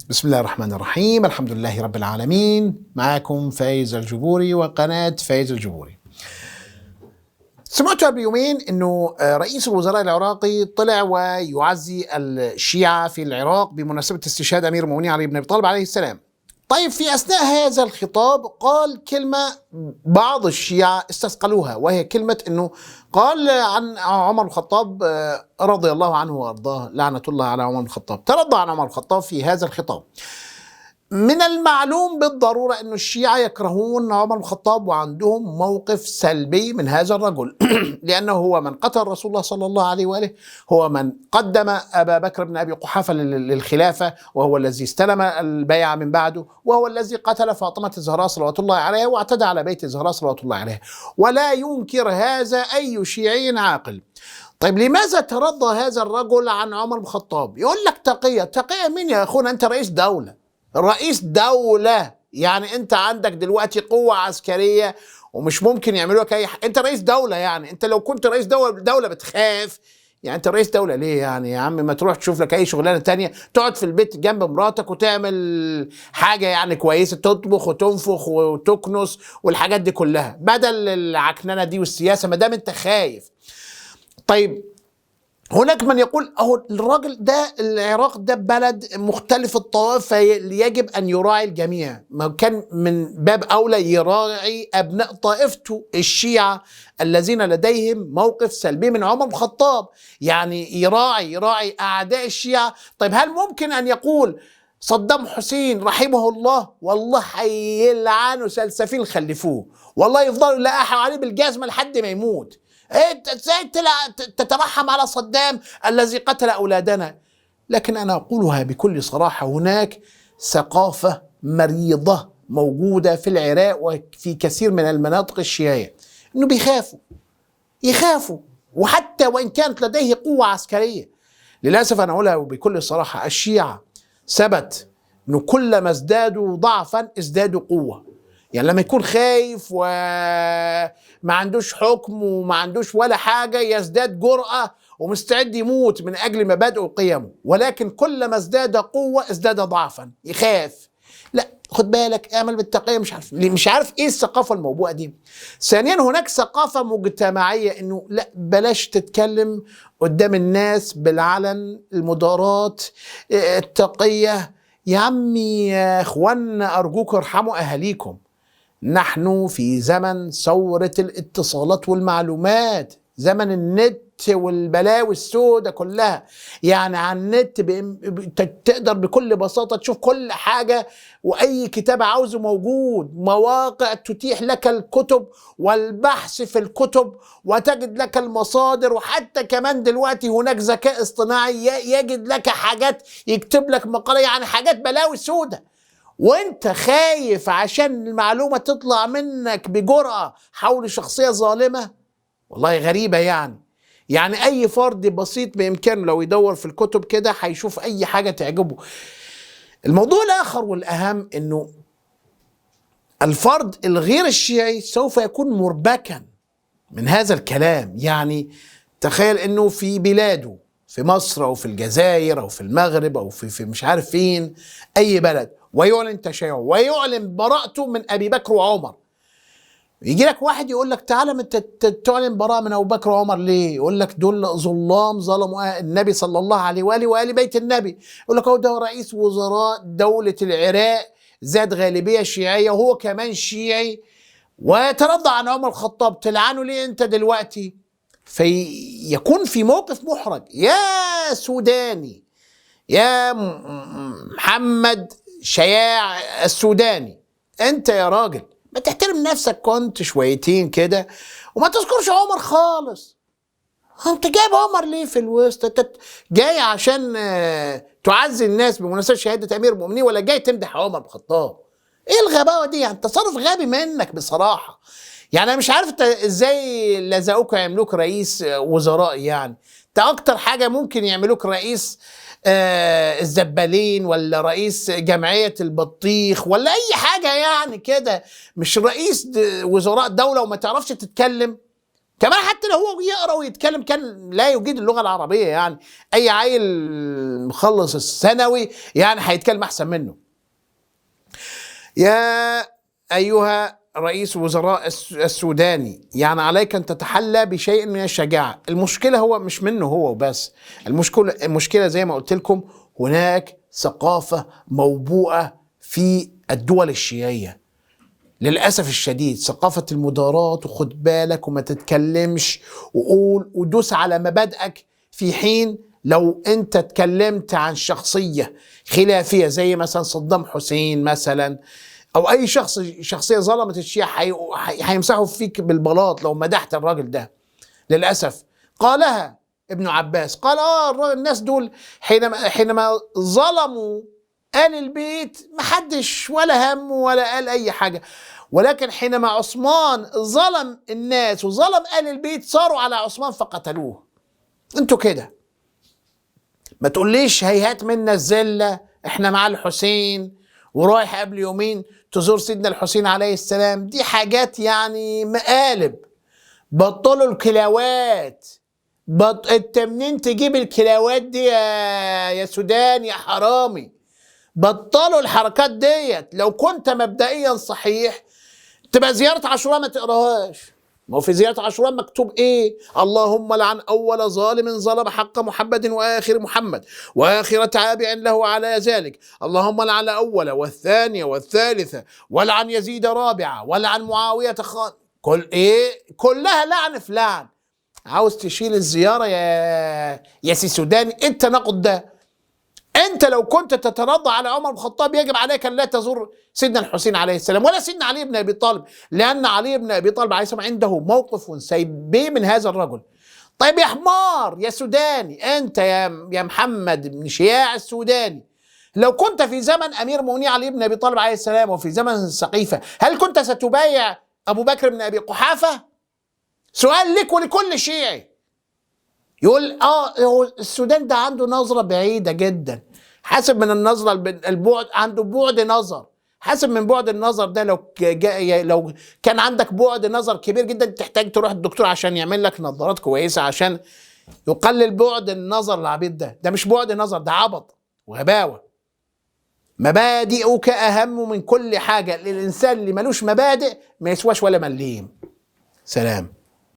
بسم الله الرحمن الرحيم. الحمد لله رب العالمين. معاكم فايز الجبوري وقناة فايز الجبوري. سمعت قبل يومين انه رئيس الوزراء العراقي طلع ويعزي الشيعة في العراق بمناسبة استشهاد امير المؤمنين علي بن ابي طالب عليه السلام. طيب في اثناء هذا الخطاب قال كلمة بعض الشيعة استثقلوها، وهي كلمة انه قال عن عمر بن الخطاب رضي الله عنه وارضاه، لعنة الله على عمر بن الخطاب، ترضى عن عمر بن الخطاب في هذا الخطاب. من المعلوم بالضرورة أن الشيعة يكرهون عمر بن الخطاب وعندهم موقف سلبي من هذا الرجل لأنه هو من قتل رسول الله صلى الله عليه وآله، هو من قدم أبا بكر بن أبي قحافة للخلافة، وهو الذي استلم البيعة من بعده، وهو الذي قتل فاطمة الزهراء صلوات الله عليها واعتدى على بيت الزهراء صلوات الله عليها، ولا ينكر هذا أي شيعي عاقل. طيب لماذا ترضى هذا الرجل عن عمر بن الخطاب؟ يقول لك تقية. تقية مين يا أخونا؟ أنت رئيس دولة، رئيس دولة، يعني انت عندك دلوقتي قوة عسكرية ومش ممكن يعملوا لك اي حاجة. انت رئيس دولة، يعني انت لو كنت رئيس دولة بتخاف، يعني انت رئيس دولة ليه؟ يعني يا عم ما تروح تشوف لك اي شغلانة تانية، تقعد في البيت جنب مراتك وتعمل حاجة يعني كويسة، تطبخ وتنفخ وتكنس والحاجات دي كلها، بدل العكننة دي والسياسة، ما دام انت خايف. طيب هناك من يقول اهو الراجل ده، العراق ده بلد مختلف الطوائف فيجب ان يراعي الجميع، ما كان من باب اولى يراعي ابناء طائفته الشيعة الذين لديهم موقف سلبي من عمر بن الخطاب، يعني يراعي اعداء الشيعة. طيب هل ممكن ان يقول صدام حسين رحمه الله والله هيلعنوا سلسفيل خلفوه، والله يفضلوا يلقحوا عليه بالجزمة لحد ما يموت، ازاي تترحم على صدام الذي قتل اولادنا؟ لكن انا اقولها بكل صراحه، هناك ثقافه مريضه موجوده في العراق وفي كثير من المناطق الشيعيه، انه يخافوا وحتى وان كانت لديه قوه عسكريه. للاسف انا اقولها بكل صراحه، الشيعه ثبت انه كلما ازدادوا ضعفا ازدادوا قوه. يعني لما يكون خايف وما عندوش حكم وما عندوش ولا حاجة يزداد جرأة ومستعد يموت من أجل مبادئه وقيمه، ولكن كلما ازداد قوة ازداد ضعفا، يخاف. لا خد بالك، اعمل بالتقية، مش عارف ايه الثقافة الموبوءة دي. ثانيا هناك ثقافة مجتمعية انه لا بلاش تتكلم قدام الناس بالعلن، المدارات، التقية. يا عمي يا اخوانا ارجوك ارحموا اهاليكم، نحن في زمن ثورة الاتصالات والمعلومات، زمن النت والبلاوي السوداء كلها. يعني على النت تقدر بكل بساطة تشوف كل حاجة، وأي كتاب عاوزه موجود، مواقع تتيح لك الكتب والبحث في الكتب وتجد لك المصادر، وحتى كمان دلوقتي هناك ذكاء اصطناعي يجد لك حاجات، يكتب لك مقالة، يعني حاجات بلاوي سوداء، وانت خايف عشان المعلومة تطلع منك بجرأة حول شخصية ظالمة. والله غريبة. يعني اي فرد بسيط بامكانه لو يدور في الكتب كده هيشوف اي حاجة تعجبه. الموضوع الاخر والاهم انه الفرد الغير الشيعي سوف يكون مربكا من هذا الكلام. يعني تخيل انه في بلاده، في مصر او في الجزائر او في المغرب او في مش عارف فين، اي بلد، ويعلن تشيعه ويعلن براءته من ابي بكر وعمر. يجي لك واحد يقول لك تعالى تعلن براءة من ابو بكر وعمر ليه؟ يقول لك دول ظلام ظلموا النبي صلى الله عليه واله وآل بيت النبي. يقول لك هو ده رئيس وزراء دولة العراق ذات غالبية شيعية وهو كمان شيعي ويترضى عن عمر الخطاب، تلعنه ليه انت دلوقتي؟ فيكون في موقف محرج. يا سوداني، يا محمد شياع السوداني، انت يا راجل ما تحترم نفسك كنت شويتين كده وما تذكرش عمر خالص. انت جايب عمر ليه في الوسط؟ انت جاي عشان تعزي الناس بمناسبة شهادة امير المؤمنين، ولا جاي تمدح عمر بن الخطاب؟ ايه الغباوة دي؟ يعني تصرف غبي منك بصراحة. يعني انا مش عارف انت ازاي لزقوك يعملوك رئيس وزراء. يعني انت اكتر حاجة ممكن يعملوك رئيس الزبالين، ولا رئيس جمعية البطيخ، ولا اي حاجة يعني كده، مش رئيس وزراء دولة وما تعرفش تتكلم. كمان حتى لو هو يقرا ويتكلم كان لا يجيد اللغه العربيه، يعني اي عيل مخلص الثانوي يعني هيتكلم احسن منه. يا ايها رئيس وزراء السوداني، يعني عليك ان تتحلى بشيء من الشجاعه. المشكله هو مش منه هو وبس، المشكله زي ما قلت لكم هناك ثقافه موبوءه في الدول الشيعيه للأسف الشديد، ثقافة المداراة، وخد بالك وما تتكلمش وقول ودوس على مبادئك، في حين لو انت اتكلمت عن شخصية خلافية زي مثلا صدام حسين مثلا او اي شخصية ظلمت الشيعة هيمسحوا فيك بالبلاط لو مدحت الراجل ده. للأسف قالها ابن عباس، قال الناس دول حينما ظلموا آل البيت محدش ولا هم ولا قال أي حاجة، ولكن حينما عثمان ظلم الناس وظلم آل البيت صاروا على عثمان فقتلوه. انتوا كده ما تقوليش هيهات منا الذلة، احنا مع الحسين ورايح قبل يومين تزور سيدنا الحسين عليه السلام، دي حاجات يعني مقالب. بطلوا الكلاوات، انت منين تجيب الكلاوات دي يا سودان يا حرامي؟ بطلوا الحركات ديت. لو كنت مبدئيا صحيح تبقى زيارة عاشوراء ما تقراهاش. ما هو في زيارة عاشوراء مكتوب ايه؟ اللهم لعن اول ظالم ظلم حق محمد واخر محمد واخر تابع له على ذلك، اللهم لعن اول والثانية والثالثة، ولعن يزيد رابعة، ولعن معاوية كلها لعن في لعن. عاوز تشيل الزيارة يا سي سوداني؟ انت ناقض ده. انت لو كنت تترضى على عمر بن الخطاب يجب عليك ان لا تزور سيدنا الحسين عليه السلام ولا سيدنا علي بن ابي طالب، لان علي بن ابي طالب عليه السلام عنده موقف سيبيه من هذا الرجل. طيب يا حمار يا سوداني، انت يا محمد بن شياع السوداني، لو كنت في زمن امير المؤمنين علي بن ابي طالب عليه السلام وفي زمن السقيفه، هل كنت ستبايع ابو بكر بن ابي قحافه؟ سؤال لك ولكل شيعي. يقول هو السودان ده عنده نظرة بعيدة جدا، حاسب من النظرة البعد، عنده بعد نظر، حاسب من بعد النظر ده. لو كان عندك بعد نظر كبير جدا تحتاج تروح الدكتور عشان يعمل لك نظارات كويسة عشان يقلل بعد النظر العبيط ده مش بعد نظر، ده عبط وغباوة. مبادئك أهم من كل حاجة، الإنسان اللي ملوش مبادئ ما يسواش ولا مليم. سلام.